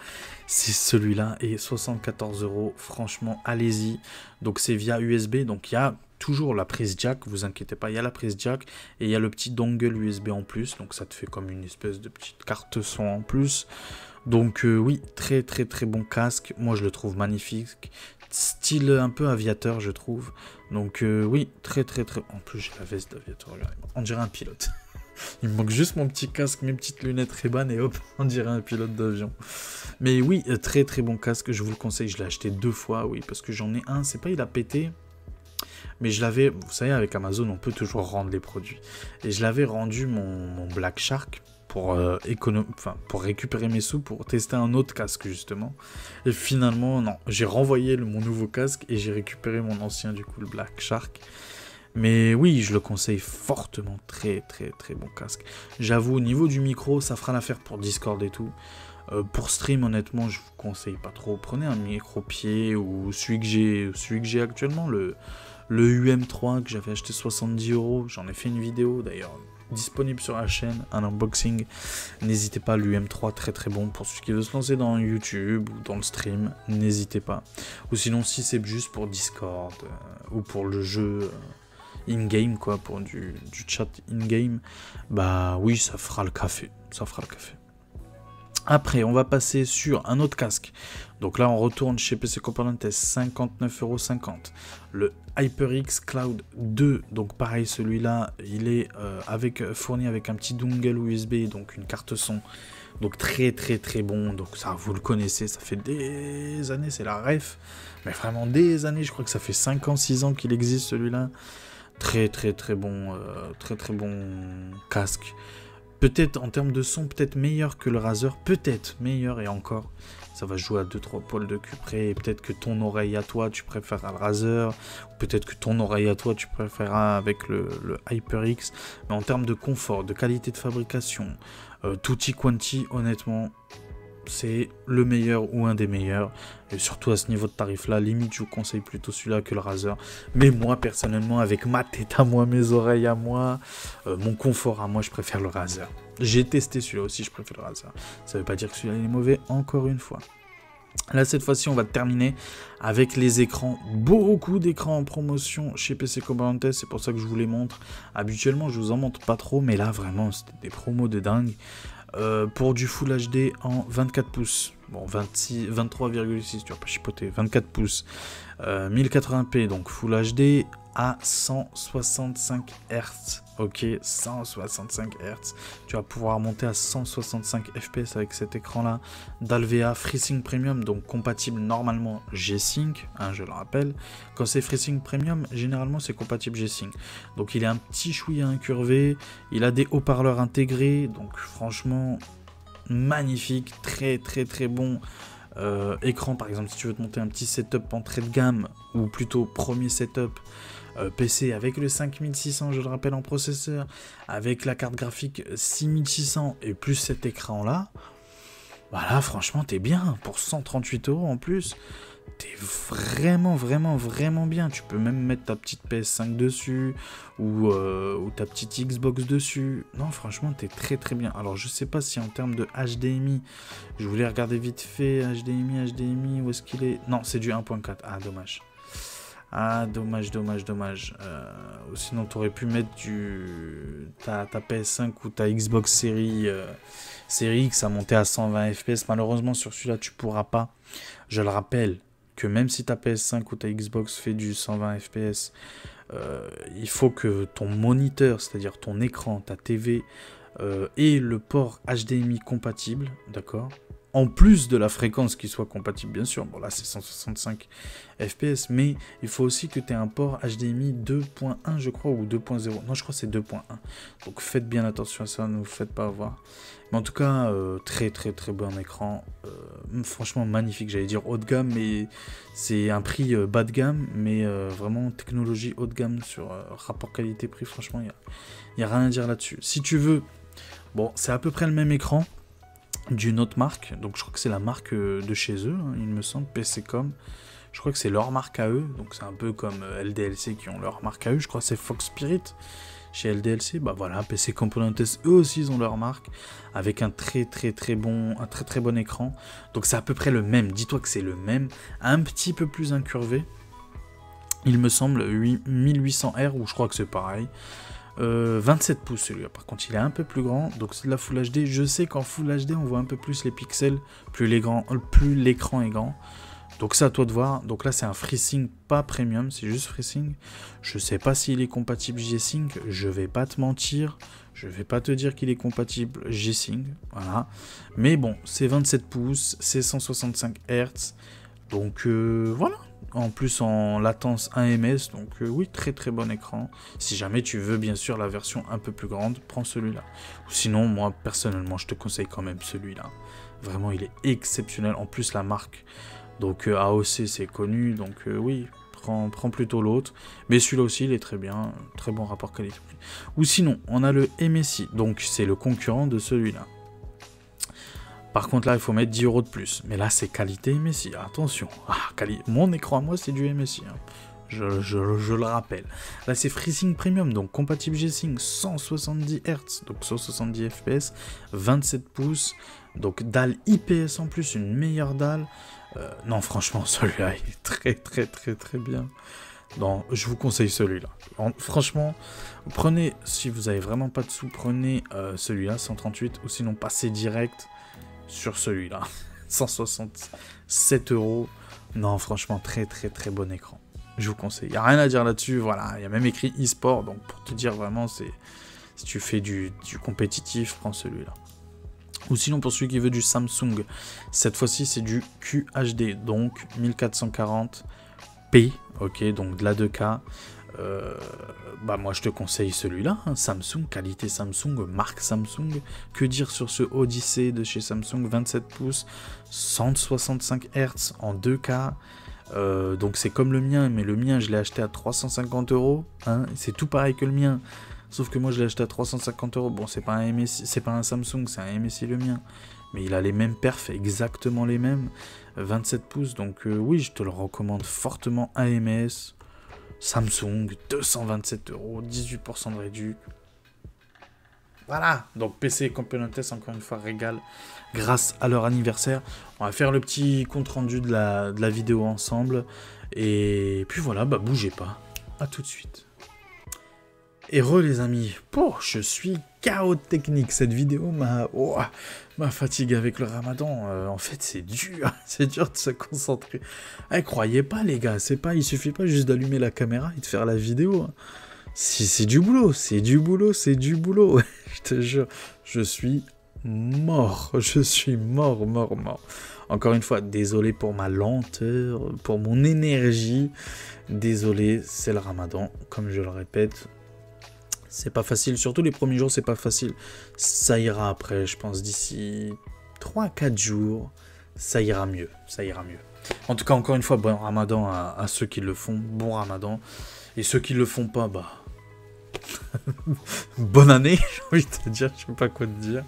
c'est celui-là et 74 €. Franchement, allez-y. Donc c'est via USB, donc il y a toujours la prise jack, vous inquiétez pas, il y a la prise jack et il y a le petit dongle USB en plus, donc ça te fait comme une espèce de petite carte son en plus. Donc oui, très bon casque. Moi je le trouve magnifique, style un peu aviateur je trouve. Donc oui, très. En plus j'ai la veste d'aviateur, on dirait un pilote. Il me manque juste mon petit casque, mes petites lunettes Ray-Ban et hop, on dirait un pilote d'avion. Mais oui, très bon casque, je vous le conseille, je l'ai acheté 2 fois, oui, parce que j'en ai un, c'est pas il a pété, mais je l'avais, vous savez, avec Amazon, on peut toujours rendre les produits. Et je l'avais rendu mon Black Shark pour récupérer mes sous, pour tester un autre casque justement. Et finalement, non, j'ai renvoyé mon nouveau casque et j'ai récupéré mon ancien, du coup, le Black Shark. Mais oui, je le conseille fortement, très bon casque. J'avoue, au niveau du micro, ça fera l'affaire pour Discord et tout. Pour stream, honnêtement, je vous conseille pas trop. Prenez un micro-pied ou celui que j'ai actuellement, le UM3 que j'avais acheté 70 €. J'en ai fait une vidéo d'ailleurs disponible sur la chaîne, un unboxing. N'hésitez pas, l'UM3 très bon pour celui qui veut se lancer dans YouTube ou dans le stream. N'hésitez pas. Ou sinon, si c'est juste pour Discord ou pour le jeu in-game, quoi, pour du chat in-game, bah oui, ça fera le café. Après, on va passer sur un autre casque. Donc là, on retourne chez PC Componentes, 59,50 €. Le HyperX Cloud 2. Donc pareil, celui-là, il est fourni avec un petit dongle USB, donc une carte son. Donc très bon. Donc ça, vous le connaissez, ça fait des années, c'est la ref. Mais vraiment des années, je crois que ça fait 5 ans, 6 ans qu'il existe celui-là. Très bon casque. Peut-être en termes de son, peut-être meilleur que le Razer, peut-être meilleur et encore. Ça va jouer à 2-3 poils de cul près. Et peut-être que ton oreille à toi, tu préfères le Razer. Peut-être que ton oreille à toi, tu préfères avec le HyperX. Mais en termes de confort, de qualité de fabrication, tutti quanti, honnêtement, c'est le meilleur ou un des meilleurs. Et surtout à ce niveau de tarif là, limite je vous conseille plutôt celui-là que le Razer. Mais moi personnellement, avec ma tête à moi, mes oreilles à moi, mon confort à moi, je préfère le Razer. J'ai testé celui-là aussi, je préfère le Razer. Ça veut pas dire que celui-là est mauvais, encore une fois. Là, cette fois-ci, on va terminer avec les écrans. Beaucoup d'écrans en promotion chez PC Componentes, c'est pour ça que je vous les montre. Habituellement, je vous en montre pas trop, mais là, vraiment, c'était des promos de dingue. Pour du Full HD en 24 pouces, bon 23,6, tu vas pas chipoter, 24 pouces, 1080p, donc Full HD à 165 Hz, ok, 165 Hz, tu vas pouvoir monter à 165 FPS avec cet écran là, d'Alvea FreeSync Premium, donc compatible normalement G-Sync, hein, je le rappelle, quand c'est FreeSync Premium, généralement c'est compatible G-Sync, donc il est un petit chouïa incurvé, il a des haut-parleurs intégrés, donc franchement magnifique, très bon. Écran, par exemple, si tu veux te monter un petit setup entrée de gamme, ou plutôt premier setup PC avec le 5600, je le rappelle, en processeur, avec la carte graphique 6600 et plus cet écran là, voilà, franchement t'es bien, pour 138 € en plus, t'es vraiment bien. Tu peux même mettre ta petite PS5 dessus, ou ta petite Xbox dessus. Non, franchement, t'es très bien. Alors, je sais pas si en termes de HDMI, je voulais regarder vite fait, HDMI, où est-ce qu'il est? Non, c'est du 1.4. Ah, dommage. Ah, dommage, dommage, dommage. Sinon, tu aurais pu mettre ta PS5 ou ta Xbox Series X à monter à 120 FPS. Malheureusement, sur celui-là, tu pourras pas. Je le rappelle que même si ta PS5 ou ta Xbox fait du 120 FPS, il faut que ton moniteur, c'est-à-dire ton écran, ta TV, ait le port HDMI compatible, d'accord ? En plus de la fréquence qui soit compatible, bien sûr. Bon, là, c'est 165 FPS, mais il faut aussi que tu aies un port HDMI 2.1, je crois, ou 2.0. Non, je crois que c'est 2.1. Donc, faites bien attention à ça, ne vous faites pas avoir. Mais en tout cas, très, très, très bon écran. Franchement, magnifique. J'allais dire haut de gamme, mais c'est un prix bas de gamme, mais vraiment technologie haut de gamme sur rapport qualité-prix. Franchement, il n'y a rien à dire là-dessus. Si tu veux, bon, c'est à peu près le même écran d'une autre marque, donc je crois que c'est la marque de chez eux, hein, il me semble, PCcom, je crois que c'est leur marque à eux, donc c'est un peu comme LDLC qui ont leur marque à eux, je crois que c'est Fox Spirit chez LDLC, bah voilà, PC Componentes, eux aussi ils ont leur marque, avec un très bon écran, donc c'est à peu près le même, dis-toi que c'est le même, un petit peu plus incurvé, il me semble, 1800R, ou je crois que c'est pareil, 27 pouces celui-là, par contre il est un peu plus grand, donc c'est de la Full HD. Je sais qu'en Full HD on voit un peu plus les pixels, plus l'écran est grand, donc c'est à toi de voir. Donc là c'est un FreeSync, pas Premium, c'est juste FreeSync. Je sais pas s'il est compatible G-Sync, je vais pas te mentir, je vais pas te dire qu'il est compatible G-Sync, voilà, mais bon, c'est 27 pouces, c'est 165 Hz, donc voilà. En plus en latence 1 ms, donc oui, très bon écran. Si jamais tu veux bien sûr la version un peu plus grande, prends celui-là. Ou sinon, moi personnellement, je te conseille quand même celui-là. Vraiment, il est exceptionnel. En plus, la marque, donc AOC, c'est connu, donc oui, prends plutôt l'autre. Mais celui-là aussi, il est très bien, très bon rapport qualité-prix. Ou sinon, on a le MSI, donc c'est le concurrent de celui-là. Par contre, là, il faut mettre 10 € de plus. Mais là, c'est qualité MSI. Attention. Mon écran à moi, c'est du MSI. Hein. Je le rappelle. Là, c'est FreeSync Premium, donc compatible G-Sync, 170 Hz, donc 170 FPS, 27 pouces. Donc, dalle IPS en plus, une meilleure dalle. Non, franchement, celui-là, il est très bien. Non, je vous conseille celui-là. Franchement, prenez, si vous avez vraiment pas de sous, prenez celui-là, 138, ou sinon passez direct sur celui-là, 167 €. Non, franchement, très bon écran. Je vous conseille. Il n'y a rien à dire là-dessus. Voilà, il y a même écrit e-sport. Donc, pour te dire vraiment, si tu fais du compétitif, prends celui-là. Ou sinon, pour celui qui veut du Samsung, cette fois-ci, c'est du QHD. Donc, 1440p. Ok, donc de la 2K. Bah moi je te conseille celui-là, hein, Samsung, qualité Samsung, marque Samsung. Que dire sur ce Odyssey de chez Samsung, 27 pouces, 165 Hz en 2K. Donc c'est comme le mien, mais le mien je l'ai acheté à 350 €, hein, c'est tout pareil que le mien, sauf que moi je l'ai acheté à 350 €. Bon, c'est pas un MSI, c'est pas un Samsung, c'est un MSI le mien, mais il a les mêmes perfs, exactement les mêmes, 27 pouces, donc oui, je te le recommande fortement. AMS Samsung, 227 €, 18% de réduc. Voilà, donc PC Componentes, encore une fois, régale grâce à leur anniversaire. On va faire le petit compte rendu de la vidéo ensemble. Et puis voilà, bah bougez pas. À tout de suite. Et les amis, je suis KO technique. Cette vidéo m'a fatigué avec le ramadan. En fait, c'est dur de se concentrer. Croyez pas les gars, il suffit pas juste d'allumer la caméra et de faire la vidéo. C'est du boulot, je te jure, je suis mort. Encore une fois, désolé pour ma lenteur, pour mon énergie. Désolé, c'est le ramadan, comme je le répète. C'est pas facile, surtout les premiers jours, c'est pas facile. Ça ira après, je pense, d'ici 3-4 jours, ça ira mieux. En tout cas, encore une fois, bon ramadan à ceux qui le font, bon ramadan. Et ceux qui le font pas, bah... bonne année, j'ai envie de te dire, je sais pas quoi te dire.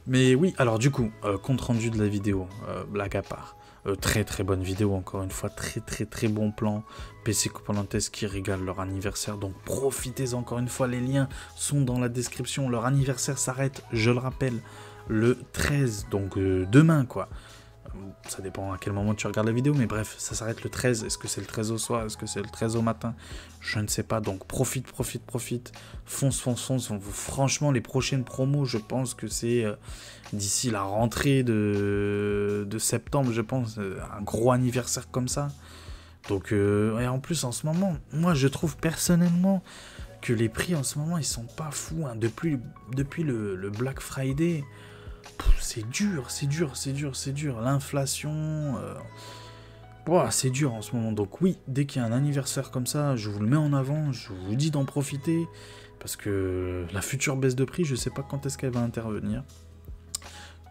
Mais oui, alors du coup, compte rendu de la vidéo, blague à part. Très bonne vidéo, encore une fois, très bon plan. PC Componentes qui régale leur anniversaire, donc profitez encore une fois, les liens sont dans la description. Leur anniversaire s'arrête, je le rappelle, le 13, donc demain quoi. Ça dépend à quel moment tu regardes la vidéo, mais bref, ça s'arrête le 13. Est-ce que c'est le 13 au soir? Est-ce que c'est le 13 au matin? Je ne sais pas. Donc profite. Fonce. Franchement, les prochaines promos, je pense que c'est d'ici la rentrée de septembre, je pense. Un gros anniversaire comme ça. Donc, et en plus, en ce moment, moi, je trouve personnellement que les prix, en ce moment, ils sont pas fous. Hein. Depuis le Black Friday, c'est dur. L'inflation, c'est dur en ce moment. Donc oui, dès qu'il y a un anniversaire comme ça, je vous le mets en avant, je vous dis d'en profiter. Parce que la future baisse de prix, je sais pas quand est-ce qu'elle va intervenir.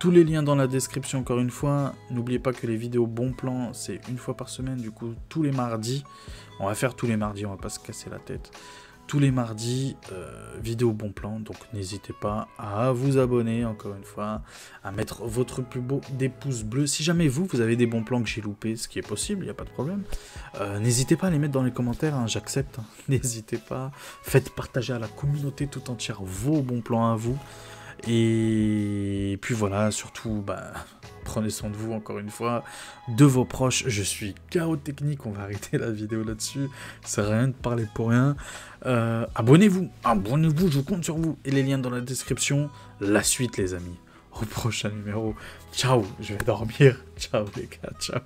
Tous les liens dans la description, encore une fois. N'oubliez pas que les vidéos bon plan, c'est une fois par semaine, du coup, tous les mardis. On va faire tous les mardis, on va pas se casser la tête. Tous les mardis, vidéo bon plan. Donc n'hésitez pas à vous abonner, encore une fois, à mettre votre plus beau des pouces bleus. Si jamais vous avez des bons plans que j'ai loupés, ce qui est possible, il n'y a pas de problème. N'hésitez pas à les mettre dans les commentaires, hein, j'accepte. Hein. N'hésitez pas. Faites partager à la communauté tout entière vos bons plans à vous. Et puis voilà, surtout, prenez soin de vous encore une fois, de vos proches. Je suis KO technique, on va arrêter la vidéo là-dessus. Ça sert à rien de parler pour rien. Abonnez-vous, je compte sur vous. Et les liens dans la description. La suite, les amis. Au prochain numéro. Ciao, je vais dormir. Ciao les gars, ciao.